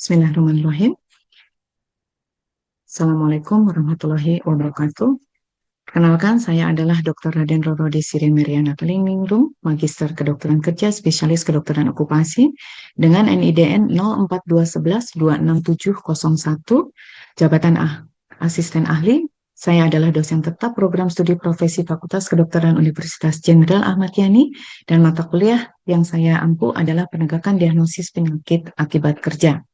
Bismillahirrahmanirrahim. Assalamualaikum warahmatullahi wabarakatuh. Perkenalkan, saya adalah Dr. Raden Roro Desire Meriana Kalingingrum, Magister Kedokteran Kerja, Spesialis Kedokteran Okupasi, dengan NIDN 0421267001, Jabatan Asisten Ahli. Saya adalah dosen tetap Program Studi Profesi Fakultas Kedokteran Universitas Jenderal Ahmad Yani, dan mata kuliah yang saya ampu adalah penegakan diagnosis penyakit akibat kerja.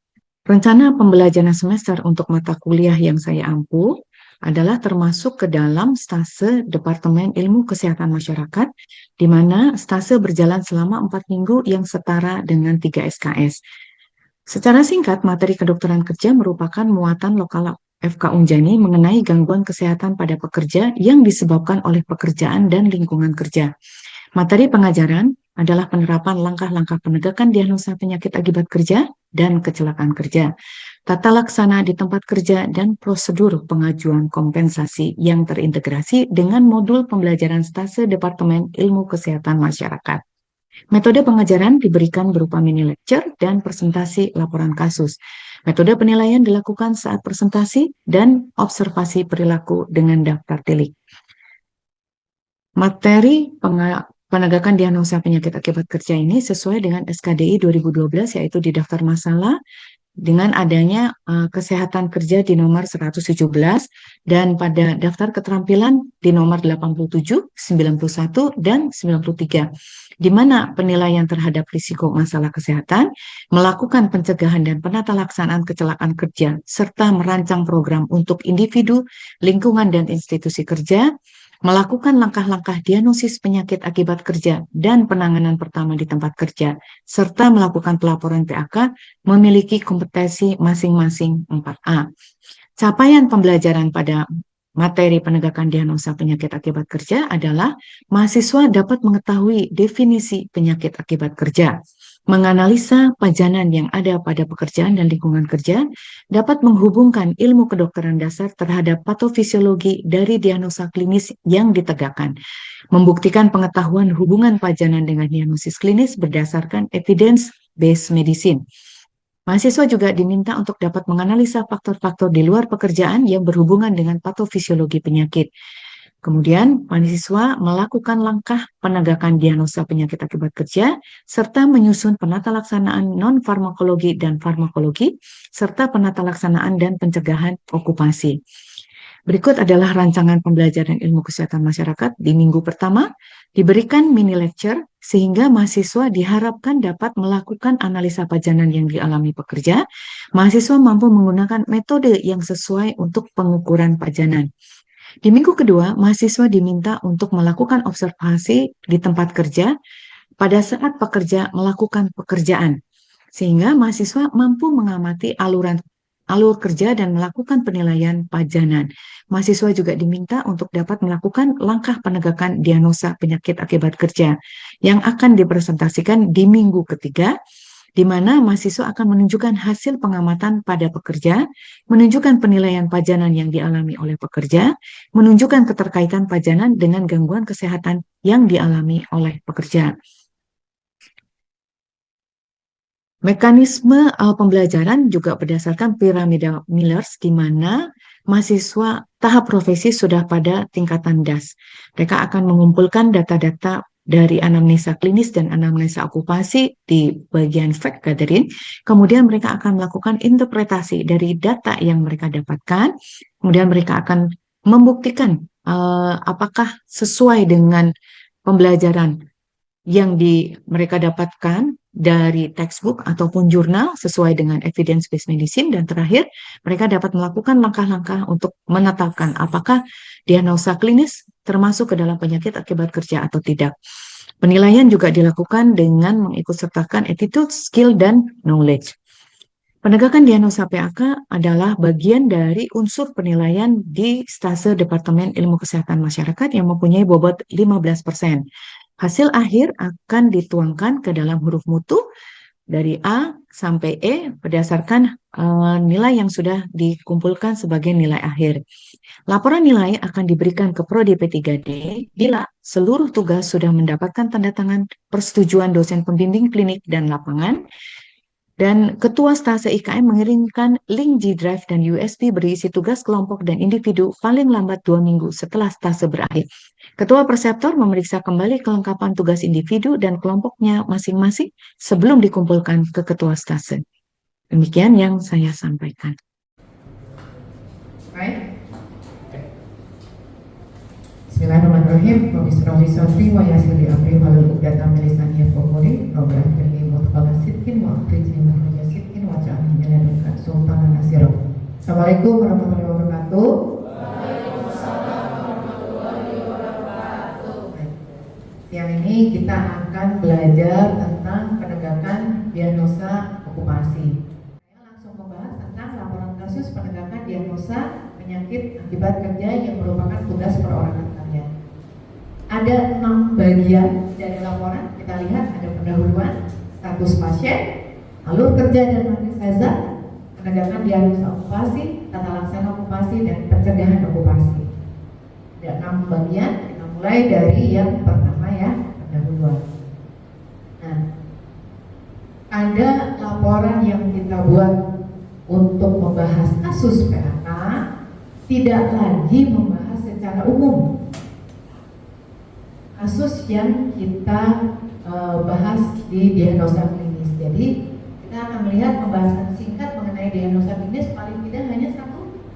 Rencana pembelajaran semester untuk mata kuliah yang saya ampu adalah termasuk ke dalam stase Departemen Ilmu Kesehatan Masyarakat, di mana stase berjalan selama 4 minggu yang setara dengan 3 SKS. Secara singkat, materi kedokteran kerja merupakan muatan lokal FK Unjani mengenai gangguan kesehatan pada pekerja yang disebabkan oleh pekerjaan dan lingkungan kerja. Materi pengajaran adalah penerapan langkah-langkah penegakan diagnosa penyakit akibat kerja dan kecelakaan kerja, tata laksana di tempat kerja, dan prosedur pengajuan kompensasi yang terintegrasi dengan modul pembelajaran stase Departemen Ilmu Kesehatan Masyarakat. Metode pengajaran diberikan berupa mini lecture dan presentasi laporan kasus. Metode penilaian dilakukan saat presentasi dan observasi perilaku dengan daftar tilik. Materi penegakan diagnosa penyakit akibat kerja ini sesuai dengan SKDI 2012, yaitu di daftar masalah dengan adanya kesehatan kerja di nomor 117 dan pada daftar keterampilan di nomor 87, 91, dan 93, di mana penilaian terhadap risiko masalah kesehatan, melakukan pencegahan dan penata laksanaan kecelakaan kerja, serta merancang program untuk individu, lingkungan, dan institusi kerja, melakukan langkah-langkah diagnosis penyakit akibat kerja dan penanganan pertama di tempat kerja, serta melakukan pelaporan PAK, memiliki kompetensi masing-masing 4A. Capaian pembelajaran pada materi penegakan diagnosa penyakit akibat kerja adalah mahasiswa dapat mengetahui definisi penyakit akibat kerja, menganalisa pajanan yang ada pada pekerjaan dan lingkungan kerja, dapat menghubungkan ilmu kedokteran dasar terhadap patofisiologi dari diagnosa klinis yang ditegakkan, membuktikan pengetahuan hubungan pajanan dengan diagnosis klinis berdasarkan evidence-based medicine. Mahasiswa juga diminta untuk dapat menganalisa faktor-faktor di luar pekerjaan yang berhubungan dengan patofisiologi penyakit. Kemudian, mahasiswa melakukan langkah penegakan diagnosa penyakit akibat kerja, serta menyusun penata laksanaan non-farmakologi dan farmakologi, serta penata laksanaan dan pencegahan okupasi. Berikut adalah rancangan pembelajaran ilmu kesehatan masyarakat di minggu pertama, diberikan mini lecture, sehingga mahasiswa diharapkan dapat melakukan analisa pajanan yang dialami pekerja. Mahasiswa mampu menggunakan metode yang sesuai untuk pengukuran pajanan. Di minggu kedua, mahasiswa diminta untuk melakukan observasi di tempat kerja pada saat pekerja melakukan pekerjaan, sehingga mahasiswa mampu mengamati alur kerja dan melakukan penilaian pajanan. Mahasiswa juga diminta untuk dapat melakukan langkah penegakan diagnosa penyakit akibat kerja yang akan dipresentasikan di minggu ketiga, di mana mahasiswa akan menunjukkan hasil pengamatan pada pekerja, menunjukkan penilaian pajanan yang dialami oleh pekerja, menunjukkan keterkaitan pajanan dengan gangguan kesehatan yang dialami oleh pekerja. Mekanisme pembelajaran juga berdasarkan piramida Millers, di mana mahasiswa tahap profesi sudah pada tingkatan DAS. Mereka akan mengumpulkan data-data dari anamnesa klinis dan anamnesa okupasi di bagian fact gathering. Kemudian mereka akan melakukan interpretasi dari data yang mereka dapatkan. Kemudian mereka akan membuktikan apakah sesuai dengan pembelajaran yang mereka dapatkan dari textbook ataupun jurnal sesuai dengan evidence-based medicine, dan terakhir mereka dapat melakukan langkah-langkah untuk menetapkan apakah diagnosa klinis termasuk ke dalam penyakit akibat kerja atau tidak. Penilaian juga dilakukan dengan mengikutsertakan attitude, skill, dan knowledge. Penegakan diagnosa PAK adalah bagian dari unsur penilaian di stase Departemen Ilmu Kesehatan Masyarakat yang mempunyai bobot 15%. Hasil akhir akan dituangkan ke dalam huruf mutu dari A sampai E berdasarkan nilai yang sudah dikumpulkan sebagai nilai akhir. Laporan nilai akan diberikan ke Prodi P3D bila seluruh tugas sudah mendapatkan tanda tangan persetujuan dosen pembimbing klinik dan lapangan, Dan Ketua Stase IKM mengirimkan link G-Drive dan USB berisi tugas kelompok dan individu paling lambat 2 minggu setelah stase berakhir. Ketua Perseptor memeriksa kembali kelengkapan tugas individu dan kelompoknya masing-masing sebelum dikumpulkan ke Ketua Stase. Demikian yang saya sampaikan. Baik. Bismillahirrahmanirrahim. Robi Sofri wa yasiri amri halul uqdatam min lisani yafqahu qawli. Rabbi aghfirli mutaqabbal sidqin wa akhrijni mukhraja sidqin wa ja'alni min ladunka sultanan nasira. Assalamualaikum warahmatullahi wabarakatuh. Waalaikumsalam warahmatullahi wabarakatuh. Siang ini kita akan belajar tentang penegakan diagnosa okupasi. Saya langsung membahas tentang laporan kasus penegakan diagnosa penyakit akibat kerja yang merupakan tugas perorangan kalian. Ada 6 bagian dari laporan. Kita lihat ada pendahuluan, status pasien, alur kerja dan matriks hazard, penegakan diagnosa okupasi, tata laksana okupasi, dan pencegahan okupasi. Ada 6 bagian. Kita mulai dari yang pertama ya, pendahuluan. Nah, ada laporan yang kita buat untuk membahas kasus PHK, tidak lagi membahas secara umum kasus yang kita bahas di diagnosa klinis. Jadi kita akan melihat pembahasan singkat mengenai diagnosa klinis, paling tidak hanya 1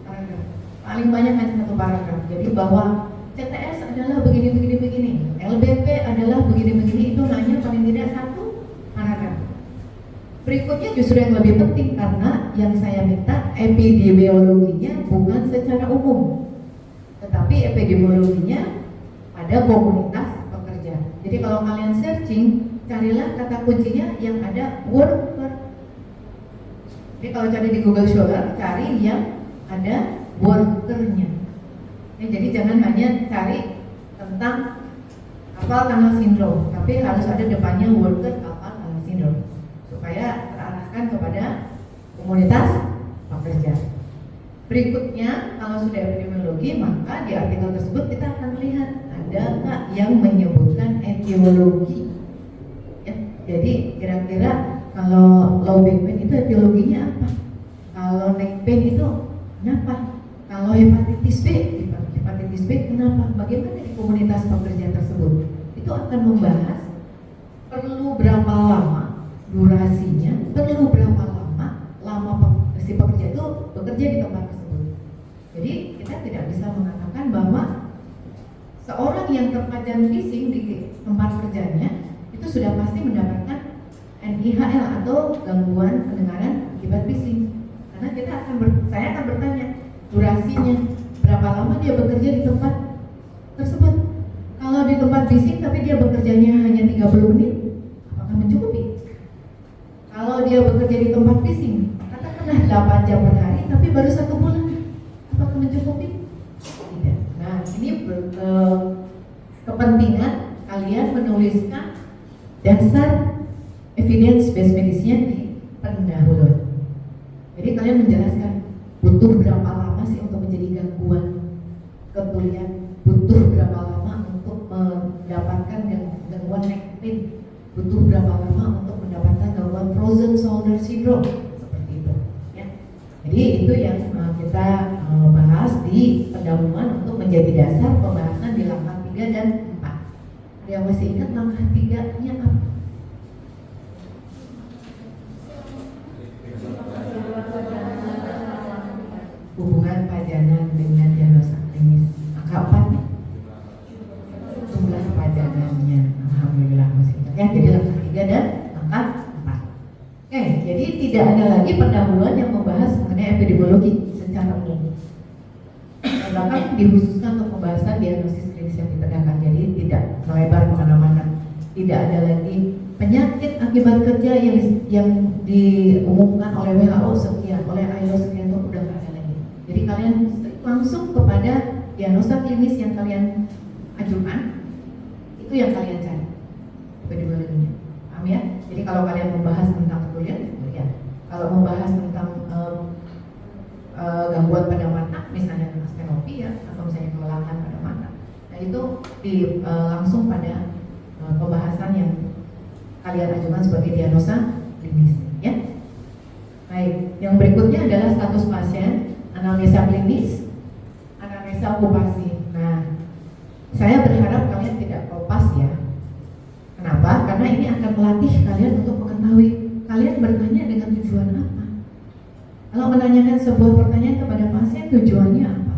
paragraf, paling banyak hanya 1 paragraf. Jadi bahwa CTS adalah begini, LBP adalah begini, itu hanya paling tidak 1 paragraf. Berikutnya justru yang lebih penting, karena yang saya minta epidemiologinya bukan secara umum, tetapi epidemiologinya pada komunitas pekerja. Jadi kalau kalian searching, carilah kata kuncinya yang ada worker. Jadi kalau cari di Google Scholar, cari yang ada workernya. Jadi jangan hanya cari tentang carpal tunnel syndrome, tapi harus ada depannya worker carpal tunnel syndrome, supaya terarahkan kepada komunitas pekerja. Berikutnya, kalau sudah epidemiologi, maka di artikel tersebut kita akan melihat ada nggak yang menyebutkan etiologi. Ya, jadi kira-kira kalau low back pain itu etiologinya apa? Kalau neck pain itu kenapa? Kalau hepatitis B kenapa? Bagaimana di komunitas pekerja tersebut? Itu akan membahas perlu berapa lama durasinya, perlu berapa lama si pekerja itu bekerja di tempat tersebut. Jadi kita tidak bisa mengatakan bahwa seorang yang terpajang bising di tempat kerjanya itu sudah pasti mendapatkan NIHL atau gangguan pendengaran akibat bising. Karena saya akan bertanya durasinya, berapa lama dia bekerja di tempat tersebut. Kalau di tempat bising tapi dia bekerjanya hanya 30 menit, apakah mencukupi? Kalau dia bekerja di tempat bising, katakanlah 8 jam per hari, tapi baru 1 bulan, apakah mencukupi? Tidak. Nah, ini kepentingan kalian menuliskan dasar evidence based medicine di pendahuluan. Jadi kalian menjelaskan butuh berapa lama sih untuk menjadi gangguan ketulian, butuh berapa lama untuk mendapatkan gangguan neck pain, butuh berapa lama untuk mendapatkan gangguan frozen shoulder syndrome, seperti itu ya. Jadi itu yang kita bahas di pendahuluan untuk menjadi dasar pembahasan di langkah 3 dan 4. Ada yang masih ingat langkah 3-nya apa? Hubungan pajanan dengan diagnosa klinis. Angka 4 nih, jumlah pajanannya. Alhamdulillah masih ingat ya. Jadi langkah 3 dan langkah 4. Oke, jadi tidak ada lagi pendahuluan yang membahas mengenai epidemiologi secara umum. Bahkan dikhususkan untuk pembahasan diagnosis klinis yang ditegakkan, jadi tidak melebar kemana-mana. Tidak ada lagi penyakit akibat kerja yang diumumkan oleh WHO sekian, oleh ILO sekian, itu udah nggak ada lagi. Jadi kalian langsung kepada diagnosa klinis yang kalian ajukan, itu yang kalian cari epidemiologinya. Paham ya? Jadi kalau kalian membahas tentang ketulian, kalau membahas tentang gangguan pada mata, misalnya astenopia atau misalnya kelelahan pada mata, nah itu langsung pada pembahasan yang kalian ajukan sebagai diagnosa klinis ya. Berikutnya adalah status pasien, anamnesa klinis, anamnesa okupasi. Nah, saya berharap kalian tidak kopas ya. Kenapa? Karena ini akan melatih kalian untuk mengetahui kalian bertanya dengan tujuan apa. Kalau menanyakan sebuah pertanyaan kepada pasien, tujuannya apa?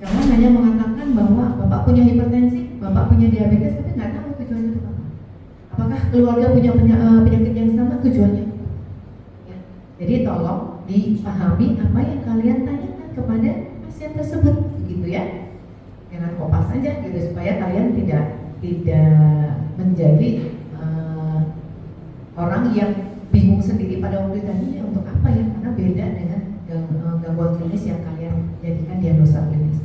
Jangan hanya mengatakan bahwa Bapak punya hipertensi, Bapak punya diabetes, tapi nggak tahu tujuannya itu apa. Apakah keluarga punya penyakit yang sama, tujuannya apa? Ya. Jadi tolong dipahami apa yang kalian tanyakan kepada pasien tersebut, begitu ya. Jangan kopas aja gitu, supaya kalian tidak menjadi orang yang bingung sendiri pada waktu tadi untuk apa ya, karena beda dengan gangguan klinis yang kalian jadikan diagnosa klinis.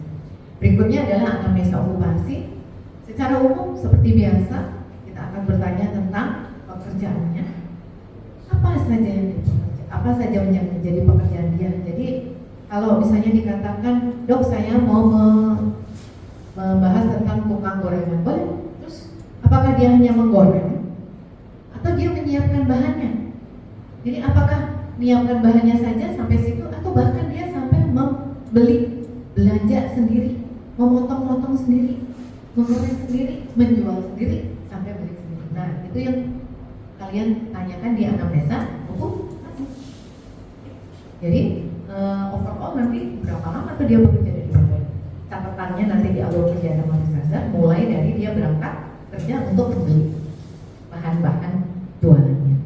Berikutnya adalah anamnesa okupasi. Secara umum seperti biasa kita akan bertanya tentang pekerjaannya, apa saja yang menjadi pekerjaan dia. Jadi kalau misalnya dikatakan, dok saya mau membahas tentang tukang gorengan, boleh. Terus apakah dia hanya menggoreng atau dia menyiapkan bahannya? Jadi apakah menyiapkan bahannya saja sampai situ, atau bahkan dia sampai membeli, belanja sendiri, memotong-motong sendiri, menggoreng sendiri, menjual sendiri, sampai beli sendiri. Nah, itu yang kalian tanyakan di anamnesa okupasi. Jadi overall nanti berapa lama tuh dia bekerja di mana? Catatannya nanti di alur kerja anamnesa, mulai dari dia berangkat kerja untuk membeli bahan-bahan jualannya.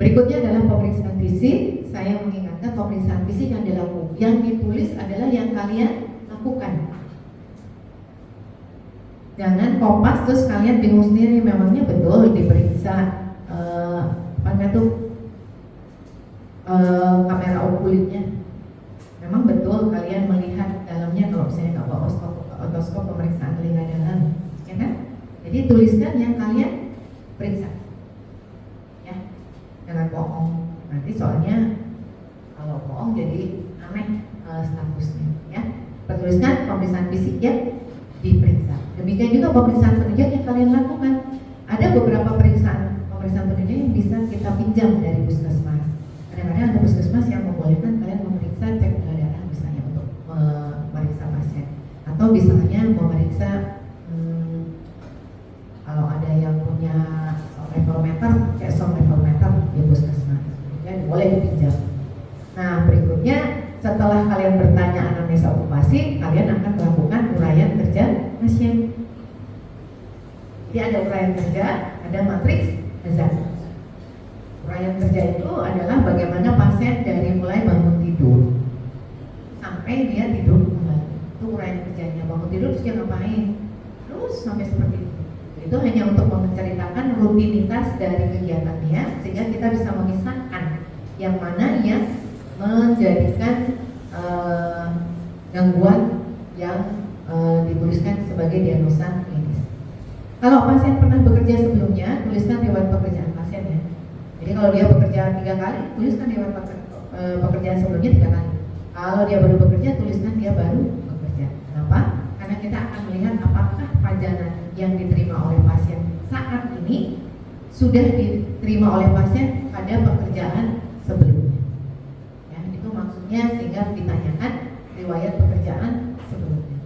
Berikutnya adalah pemeriksaan fisik. Saya mengingatkan pemeriksaan fisik yang ditulis adalah yang kalian lakukan. Jangan kopas terus kalian bingung sendiri, memangnya betul diperiksa kamera okulitnya. Memang betul kalian melihat dalamnya kalau misalnya nggak bawa otoskop pemeriksaan telinga dalam, ya kan? Jadi tuliskan yang kalian periksa, ya, jangan bohong. Nanti soalnya kalau bohong jadi aneh statusnya, ya. Tuliskan pemeriksaan fisik yang diperiksa. Demikian juga pemeriksaan penunjang yang kalian lakukan. Ada beberapa pemeriksaan penunjang yang bisa kita pinjam dari puskesmas. Kadang-kadang ada puskesmas yang membolehkan kalian memeriksa cek gula darah misalnya untuk memeriksa pasien, atau misalnya memeriksa kalau ada yang punya sonarmeter, kayak sonarmeter di puskesmas, ya boleh dipinjam. Nah, berikutnya setelah kalian bertanya anamnesa okupasi, kalian akan melakukan uraian kerja pasien. Jadi ada uraian kerja, ada matriks hazard. Uraian kerja itu adalah bagaimana pasien dari mulai bangun tidur sampai dia tidur kembali. Itu uraian kerjanya. Bangun tidur terus dia ngapain? Terus sampai seperti itu. Itu hanya untuk menceritakan rutinitas dari kegiatan dia, sehingga kita bisa memisahkan yang mana yang menjadikan gangguan yang dituliskan sebagai diagnosa klinis. Kalau pasien pernah bekerja sebelumnya, tuliskan riwayat pekerjaan pasien ya. Jadi kalau dia bekerja 3 kali, tuliskan riwayat pekerjaan sebelumnya 3 kali. Kalau dia baru bekerja, tuliskan dia baru bekerja. Kenapa? Karena kita akan melihat apakah pajanan yang diterima oleh pasien saat ini sudah diterima oleh pasien pada pekerjaan sebelumnya. Ya, itu maksudnya sehingga ditanyakan riwayat pekerjaan sebelumnya.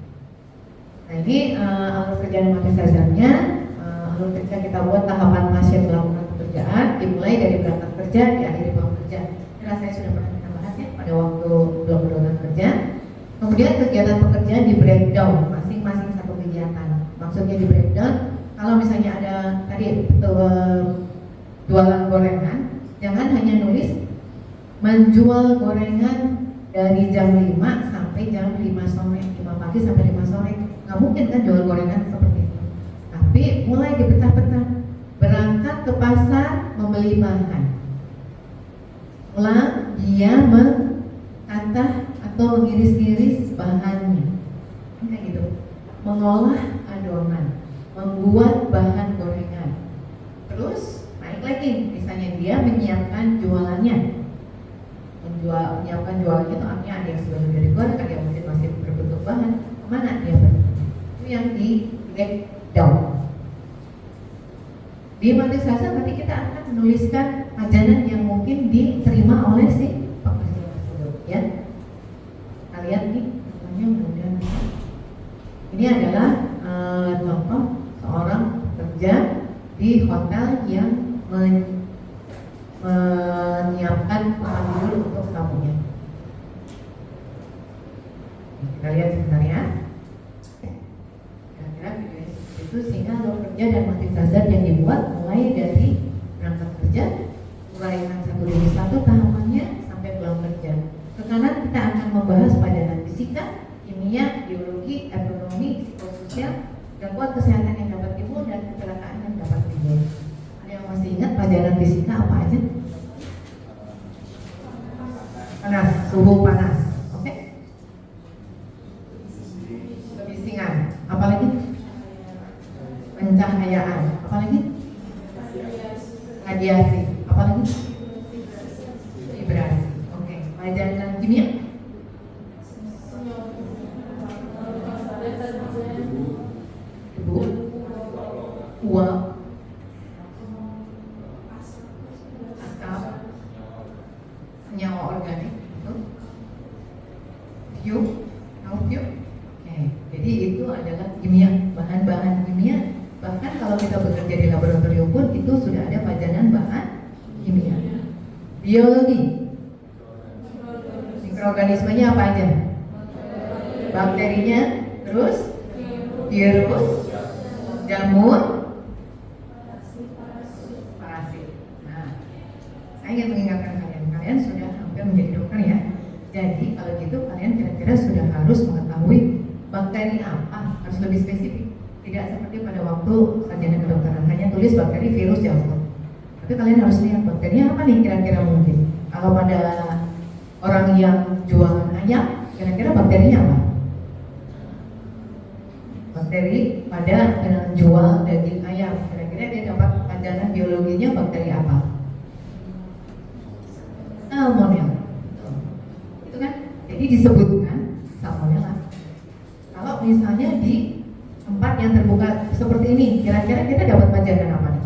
Nah, ini alur kerja dan matriks hazardnya. Alur kerja kita buat tahapan pasien melakukan pekerjaan, dimulai dari berangkat kerja, diakhiri pulang kerja. Ini saya sudah pernah kita bahas ya pada waktu belum berangkat kerja. Kemudian kegiatan pekerjaan di breakdown masing-masing satu kegiatan. Maksudnya di breakdown, kalau misalnya ada tadi jualan gorengan, jangan hanya nulis menjual gorengan dari jam 5 sampai jam 5 sore, 5 pagi sampai 5 sore. Nggak mungkin kan jual gorengan seperti itu. Tapi mulai dipecah-pecah. Berangkat ke pasar membeli bahan. Pulang dia mengatah atau mengiris-iris bahannya. Kayak gitu. Mengolah adonan, membuat bahan gorengan. Terus naik lagi, misalnya dia menyiapkan jualannya. Menyiapkan jualannya itu artinya ada yang sudah digoreng, ada yang mungkin masih berbentuk bahan. Kemana dia pergi? Itu yang di breakdown. Di matriksasa berarti kita akan menuliskan pajanan yang mungkin diterima oleh si pekerja tersebut, ya. Kita lihat nih, contohnya mudah. Ini adalah contoh seorang pekerja di hotel yang menyiapkan tempat tidur untuk tamunya. Kita lihat sebentar ya. Kira-kira video itu sehingga alur kerja dan motif dasar yang dibuat mulai dari berangkat kerja, uraian 1 tahapannya sampai pulang kerja. Ke kanan kita akan membahas padanan fisika, kimia, biologi, ekonomi, psikososial, gangguan kesehatan yang dapat timbul dan kecelakaan yang dapat timbul. Ada yang masih ingat padanan fisika apa aja? Panas, suhu panas, oke? Kebisingan, apalagi? Pencahayaan, apalagi? Radiasi, apalagi? Vibrasi, oke. Pelajaran kimia? Debu, uap, asap, senyawa organik, fume, tahu fume? Oke, jadi itu adalah kimia, bahan-bahan kimia. Bahkan kalau kita bekerja di laboratorium pun itu sudah ada pajanan bahan kimia. Biologi, mikroorganismenya apa aja? Bakterinya, terus virus, jamur, parasit. Nah, saya ingin mengingatkan kalian sudah hampir menjadi dokter ya. Jadi kalau gitu kalian kira-kira sudah harus mengetahui bakteri apa, harus lebih spesifik. Tidak seperti pada waktu sarjana kedokteran hanya tulis bakteri, virus, jamur. Tapi kalian harus lihat bakterinya apa nih kira-kira mungkin. Kalau pada orang yang jualan ayam, kira-kira bakterinya apa? Bakteri pada jual daging ayam, kira-kira dia dapat pajanan biologinya bakteri apa? Salmonella. Itu kan? Jadi disebutkan salmonella. Kalau misalnya di tempat yang terbuka seperti ini, kira-kira kita dapat pajanan apa nih?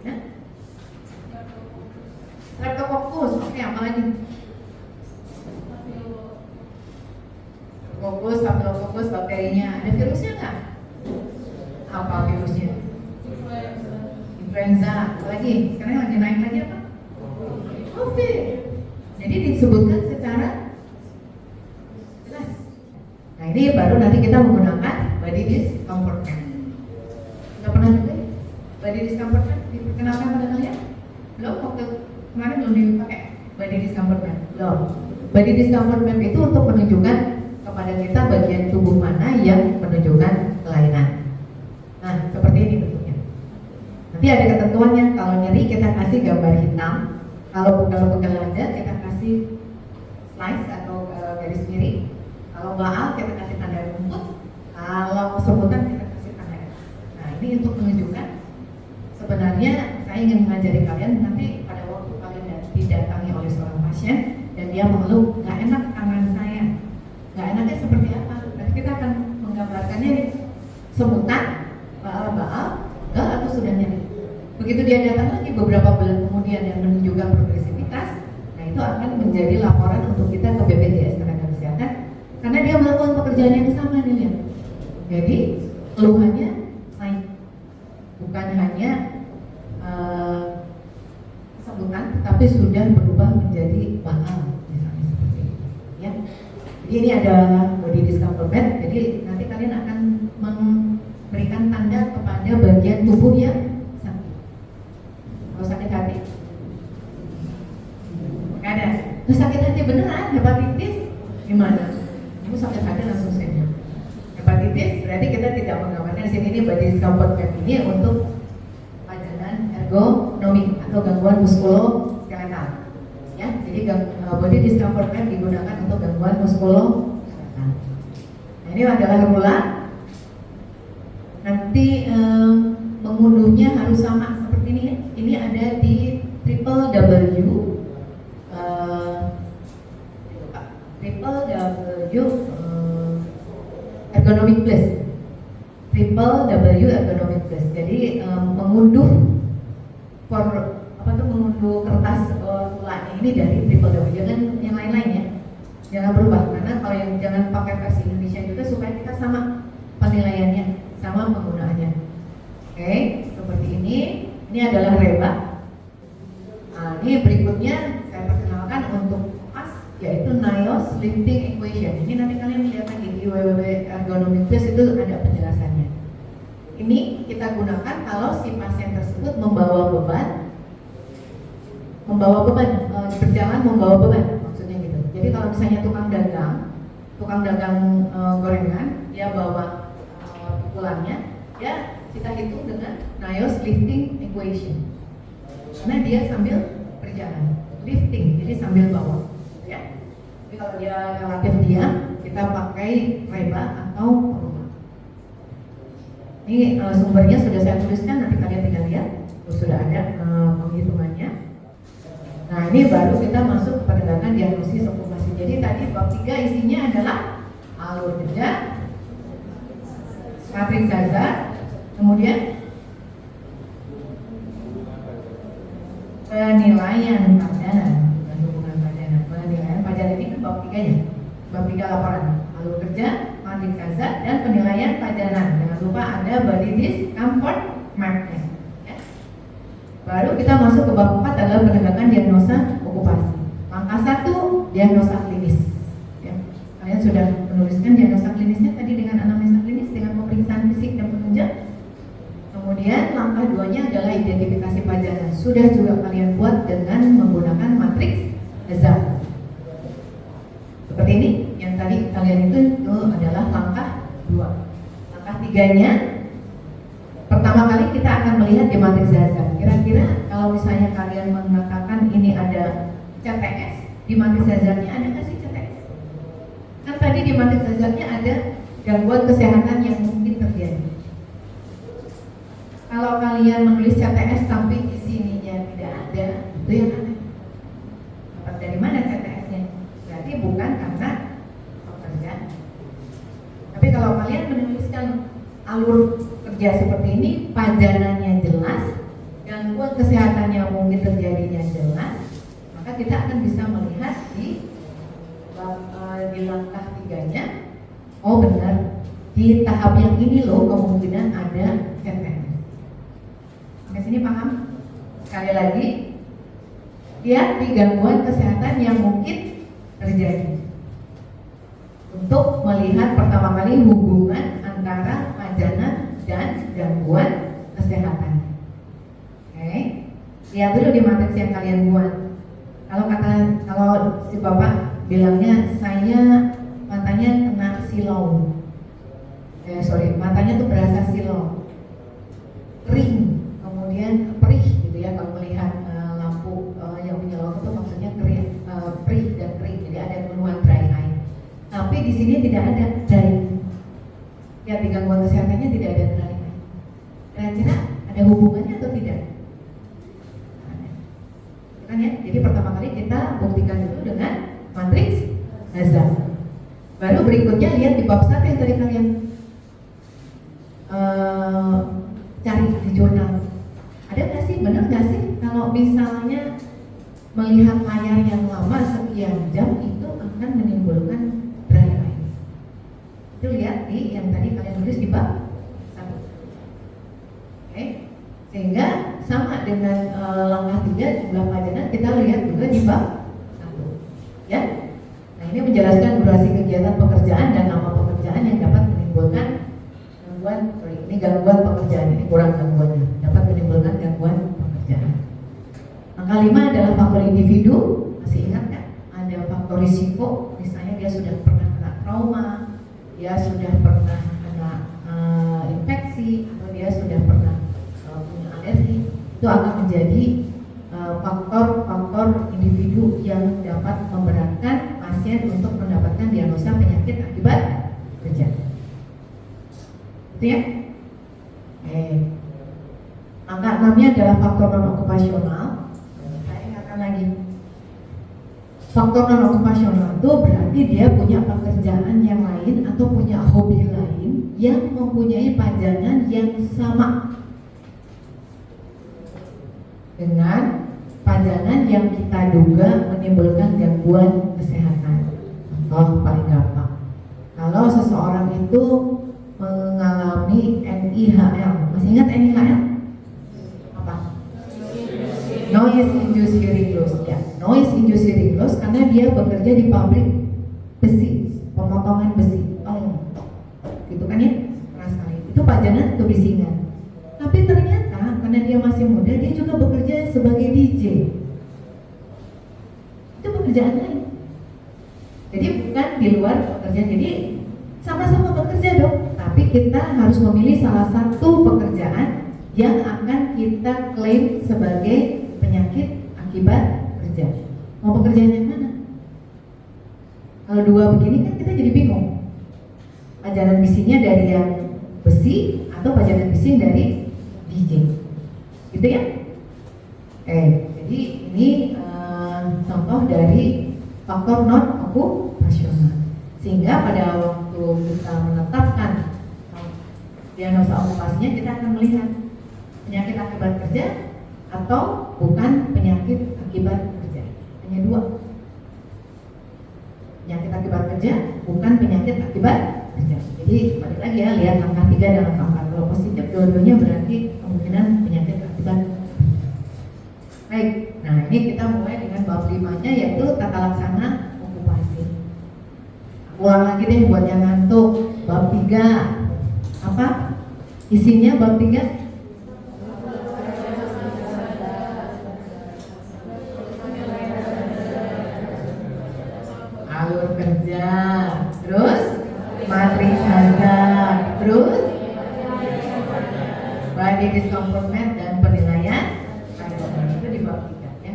Ya? Streptococcus, oke, apa lagi? Streptococcus, staphylococcus, bakterinya. Ada virusnya nggak? Apa virusnya? Influenza. Apa lagi? Sekarang lagi naik lagi apa? COVID. Jadi disebutkan secara jelas. Nah ini baru nanti kita menggunakan body discomfortment. Nggak pernah juga ya? Body discomfortment diperkenalkan pada kalian? Belum? Waktu kemarin belum dipakai body discomfortment? Belum. Body discomfortment itu untuk menunjukkan kepada kita bagian tubuh mana yang menunjukkan kelainan. Nah seperti ini bentuknya. Nanti ada ketentuannya. Kalau nyeri kita kasih gambar hitam. Kalau pegal ada kita kasih slice atau garis miring. Kalau baal kita kasih tanda rumput. Kalau kesemutan kita kasih tanda X. Nah ini untuk menunjukkan sebenarnya saya ingin mengajari kalian nanti pada waktu kalian didatangi oleh seorang pasien dan dia mengeluh nggak enak tangan saya, nggak enaknya seperti apa? Nanti kita akan menggambarkannya semutan, baal, gal atau sudah nyeri. Begitu dia datang lagi beberapa bulan kemudian yang menunjukkan progresivitas, nah itu akan menjadi laporan untuk kita ke BPJS Tenaga Kesehatan karena dia melakukan pekerjaan yang sama nih ya. Jadi keluhannya naik, bukan hanya kesemutan, tapi sudah berubah menjadi baal misalnya seperti itu. Ya, jadi ini ada body discomfort. Jadi nanti kalian akan memberikan tanda kepada bagian tubuh yang sakit. Kalau sakit hati, nggak ada. Terus sakit hati beneran, hepatitis gimana? Ini sakit hati langsung saja. Hepatitis berarti kita tidak menggambarkan di sini ini body discomfort ini untuk pajanan ergonomik atau gangguan muskuloskeletal. Ya, jadi body discomfort digunakan untuk gangguan muskuloskeletal. Nah, ini adalah rula. Nanti mengunduhnya harus sama seperti ini ya. Ini ada di www ergonomic plus triple W ergonomic plus. Jadi mengunduh mengunduh kertas tulangnya ini dari triple W. Jangan yang lain-lain ya. Jangan berubah, karena kalau yang jangan pakai versi Indonesia juga supaya kita sama penilaiannya, sama penggunaannya. Oke, seperti ini. Ini adalah reba. Nah, ini berikutnya saya perkenalkan untuk pas, yaitu NIOSH lifting equation. Ini nanti kalian lihat lagi di www ergonomic plus itu ada penjelasannya. Ini kita gunakan kalau si pasien tersebut membawa beban, berjalan membawa beban, maksudnya gitu. Jadi kalau misalnya tukang dagang gorengan, dia bawa pikulannya, ya kita hitung dengan NIOSH lifting equation. Karena dia sambil berjalan, lifting, jadi sambil bawa, ya. Tapi kalau dia relatif diam, kita pakai reba atau rumah. Ini sumbernya sudah saya tuliskan, nanti kalian tinggal lihat, sudah ada penghitungannya. Nah, ini baru kita masuk ke penegakan diagnosis okupasi. Jadi tadi bab 3 isinya adalah alur kerja, matriks Zaza, kemudian penilaian padanan, hubungan padanan. Penilaian padanan ini kan bab 3-nya. Bab 3 laporan alur kerja, matriks Zaza, dan penilaian padanan. Jangan lupa ada body discomfort map-nya. Baru kita masuk ke bab 4 adalah penegakan diagnosa okupasi. Langkah 1, diagnosa klinis. Ya. Kalian sudah menuliskan diagnosa klinisnya tadi dengan anamnesa klinis, dengan pemeriksaan fisik dan penunjang. Kemudian langkah 2-nya adalah identifikasi padanan. Sudah juga kalian buat dengan menggunakan matriks Zaza. Seperti ini, yang tadi kalian itu adalah langkah 2. Langkah 3-nya, pertama kali kita akan melihat di matriks Zaza. Kira-kira kalau misalnya kalian mengatakan ini ada CTS, di matriks Zaza-nya ada nggak sih CTS? Kan tadi di matriks Zaza-nya ada gangguan kesehatan yang mungkin terjadi. Kalau kalian menulis CTS tapi di sininya tidak ada, itu yang aneh. Dapat dari mana CTS-nya? Berarti bukan karena pekerjaan. Tapi kalau kalian menuliskan alur kerja seperti ini, padanannya jelas, gangguan kesehatan yang mungkin terjadinya jelas, maka kita akan bisa melihat di langkah 3-nya, oh benar, di tahap yang ini loh kemungkinan ada CTS. Sampai sini paham? Sekali lagi, lihat di gangguan kesehatan yang mungkin terjadi. Untuk melihat pertama kali hubungan antara padanan dan gangguan kesehatan. Oke, lihat dulu di matriks yang kalian buat. Kalau si bapak bilangnya saya matanya kena silau, matanya tuh berasa silau, kering, kemudian perih gitu ya. Kalau melihat lampu yang menyilaukan itu maksudnya perih dan kering, jadi ada keluhan dry eye. Tapi di sini tidak ada dry. Ya, di gangguan kesehatannya tidak ada dry eye. Kira-kira ada hubungannya atau tidak? Kan ya, jadi pertama kali kita buktikan dulu dengan matriks Zaza. Baru berikutnya lihat di bab 1 yang tadi kalian cari di jurnal. Ada nggak sih, benar nggak sih kalau misalnya melihat layar yang lama sekian jam itu akan menimbulkan dry eye? Itu lihat di yang tadi kalian tulis di bab 1. Oke, sehingga sama dengan langkah 3 jumlah padanan kita lihat juga di bab 1. Ya. Nah, ini menjelaskan durasi kegiatan pekerjaan dan nama pekerjaan yang dapat menimbulkan gangguan pekerjaan, ini kurang gangguannya, dapat menimbulkan gangguan pekerjaan. Angka 5 adalah faktor individu. Masih ingat kan? Ada faktor risiko, misalnya dia sudah pernah kena trauma, dia sudah pernah kena infeksi, atau dia sudah pernah punya alergi. Itu akan menjadi faktor-faktor individu yang dapat memberatkan pasien untuk mendapatkan diagnosa penyakit akibat kerja. Itu ya? Angka 6-nya adalah faktor non-okupasional. Saya ingatkan lagi, faktor non okupasional itu berarti dia punya pekerjaan yang lain atau punya hobi lain yang mempunyai pajangan yang sama dengan pajangan yang kita duga menimbulkan gangguan kesehatan. Contoh paling gampang, kalau seseorang itu mengalami NIHL, masih ingat NIHL? Apa? Noise induced hearing loss. Ya, noise induced hearing loss karena dia bekerja di pabrik besi, pemotongan besi, gitu kan ya, keras sekali. Itu pajangan kebisingan. Tapi ternyata karena dia masih muda, dia juga bekerja sebagai DJ. Itu pekerjaan lain. Jadi bukan di luar pekerjaan. Jadi sama-sama bekerja dong. Tapi kita harus memilih salah satu pekerjaan yang akan kita klaim sebagai penyakit akibat kerja. Mau pekerjaan yang mana? Kalau dua begini kan kita jadi bingung. Pajangan bisinya dari yang besi atau pajangan bisi dari DJ, gitu ya? Jadi ini contoh dari faktor non okupasional. Sehingga pada waktu kita menetapkan diagnosa okupasinya, kita akan melihat penyakit akibat kerja atau bukan penyakit akibat kerja. Hanya dua. Penyakit akibat kerja, bukan penyakit akibat kerja. Jadi balik lagi ya, lihat angka 3 dan angka 4. Kalau positif dua-duanya berarti kemungkinan penyakit akibat. Baik, nah ini kita mulai dengan bab 5-nya, yaitu tata laksana okupasi. Ulang lagi deh buat yang ngantuk. Bab 3 apa? Isinya bab 3? Alur kerja, terus matriks hazard, terus body discomfortment dan penilaian. Itu di bab 3 ya.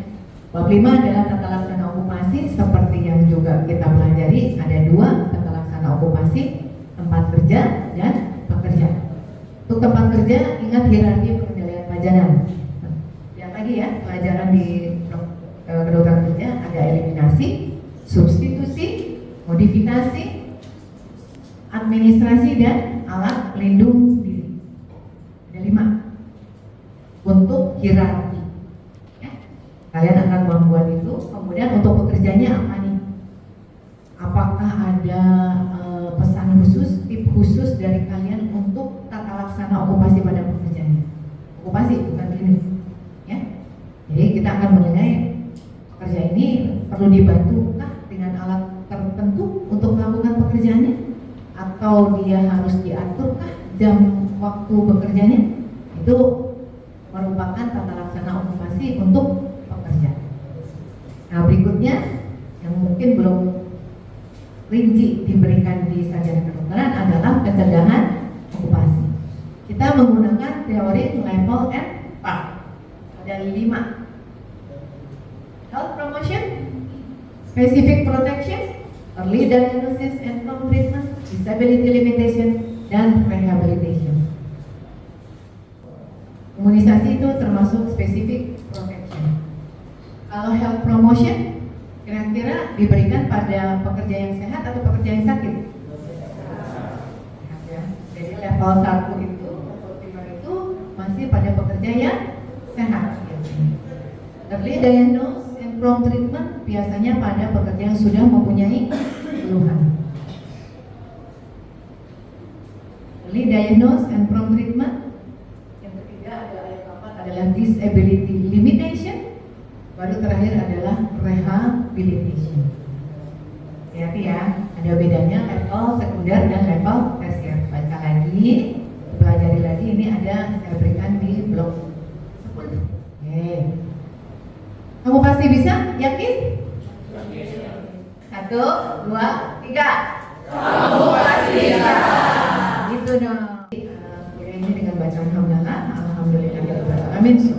Bab 5 adalah tata laksana okupasi. Seperti yang juga kita pelajari, ada 2 tata laksana okupasi, tempat kerja dan pekerja. Untuk tempat kerja, ingat hierarki pengendalian pajangan. Lihat lagi ya, pelajaran di kedokteran kerja ada eliminasi, substitusi, modifikasi, administrasi, dan alat pelindung diri. Ada 5 untuk hierarki ya. Kalian akan membuat itu. Kemudian untuk pekerjanya apa nih? Apakah ada pesan khusus, tip khusus dari kalian untuk tata laksana okupasi pada pekerjaannya? Okupasi bukan klinis ya. Jadi kita akan menilai pekerja ini perlu dibantukah dengan alat tertentu untuk melakukan pekerjaannya, atau dia harus diaturkah jam waktu bekerjanya. Itu merupakan tata laksana okupasi untuk pekerja. Nah, berikutnya yang mungkin belum rinci diberikan di sarjana kedokteran adalah pencegahan okupasi. Kita menggunakan teori level and part. Ada 5. Health promotion, specific protection, early diagnosis and prompt treatment, disability limitation, dan rehabilitation. Imunisasi itu termasuk specific protection. Kalau health promotion, kira-kira diberikan pada pekerja yang sehat atau pekerja yang sakit? Sehat ya. Jadi level 1 itu, level 5 itu masih pada pekerja yang sehat. Early diagnosis and prompt treatment biasanya pada pekerja yang sudah mempunyai keluhan. Early diagnosis and prompt treatment. Yang ketiga adalah yang keempat adalah disability limitation. Baru terakhir adalah rehabilitation. Hati-hati ya, ada bedanya level sekunder dan level tersier. Baca lagi, pelajari lagi. Ini ada saya berikan di blog 10. Oke. Kamu pasti bisa? Yakin? 1, 2, 3. Kamu pasti bisa. Gitu dong. Ini dengan bacaan hamdalah. Alhamdulillah. Amin.